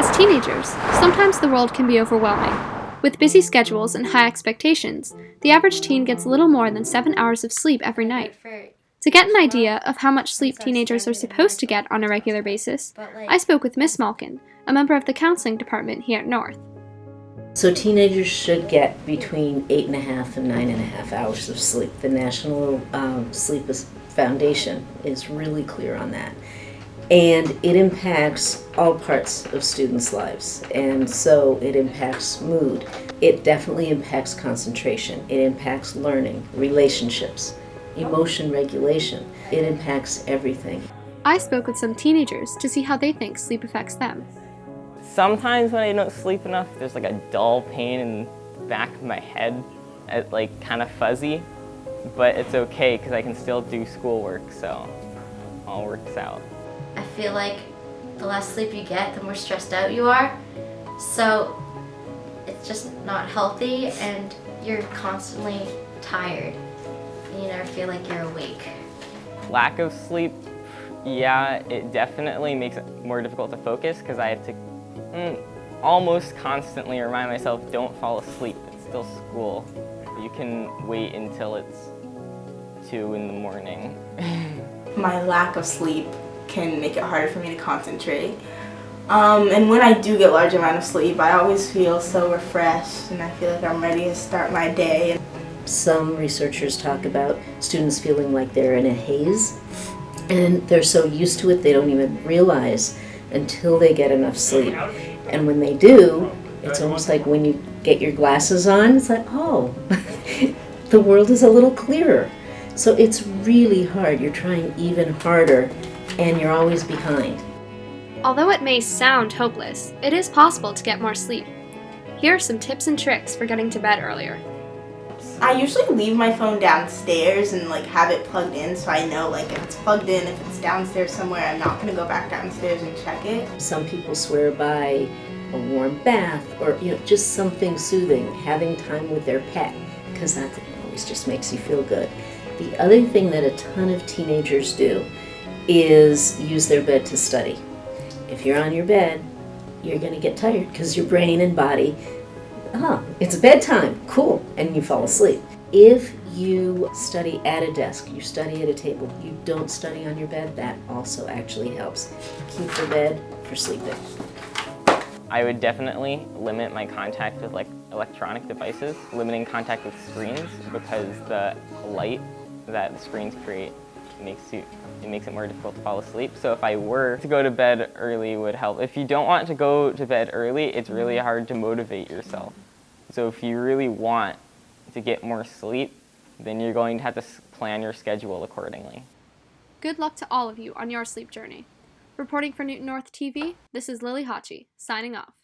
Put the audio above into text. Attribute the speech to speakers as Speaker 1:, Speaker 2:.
Speaker 1: As teenagers, sometimes the world can be overwhelming. With busy schedules and high expectations, the average teen gets little more than 7 hours of sleep every night. To get an idea of how much sleep teenagers are supposed to get on a regular basis, I spoke with Miss Malkin, a member of the counseling department here at North.
Speaker 2: So teenagers should get between 8.5 and 9.5 hours of sleep. The National Sleep Foundation is really clear on that. And it impacts all parts of students' lives. And so it impacts mood. It definitely impacts concentration. It impacts learning, relationships, emotion regulation. It impacts everything.
Speaker 1: I spoke with some teenagers to see how they think sleep affects them.
Speaker 3: Sometimes when I don't sleep enough, there's like a dull pain in the back of my head. It's like kind of fuzzy, but it's okay because I can still do schoolwork, so it all works out.
Speaker 4: I feel like the less sleep you get, the more stressed out you are. So it's just not healthy and you're constantly tired. You never feel like you're awake.
Speaker 3: Lack of sleep, yeah, it definitely makes it more difficult to focus because I have to almost constantly remind myself, don't fall asleep, it's still school. You can wait until it's 2 in the morning.
Speaker 5: My lack of sleep can make it harder for me to concentrate. And when I do get a large amount of sleep, I always feel so refreshed and I feel like I'm ready to start my day.
Speaker 2: Some researchers talk about students feeling like they're in a haze, and they're so used to it they don't even realize until they get enough sleep. And when they do, it's almost like when you get your glasses on, it's like, oh, the world is a little clearer. So it's really hard. You're trying even harder, and you're always behind.
Speaker 1: Although it may sound hopeless, it is possible to get more sleep. Here are some tips and tricks for getting to bed earlier.
Speaker 5: I usually leave my phone downstairs and have it plugged in so I know if it's plugged in, if it's downstairs somewhere, I'm not going to go back downstairs and check it.
Speaker 2: Some people swear by a warm bath or just something soothing, having time with their pet, because that always just makes you feel good. The other thing that a ton of teenagers do is use their bed to study. If you're on your bed, you're going to get tired because your brain and body, it's bedtime, cool, and you fall asleep. If you study at a desk, you study at a table, you don't study on your bed, that also actually helps. Keep the bed for sleeping.
Speaker 3: I would definitely limit my contact with electronic devices, limiting contact with screens because the light that the screens create makes it more difficult to fall asleep. So if I were to go to bed early would help. If you don't want to go to bed early, it's really hard to motivate yourself. So if you really want to get more sleep, then you're going to have to plan your schedule accordingly.
Speaker 1: Good luck to all of you on your sleep journey. Reporting for Newton North TV, this is Lilly Hacsi, signing off.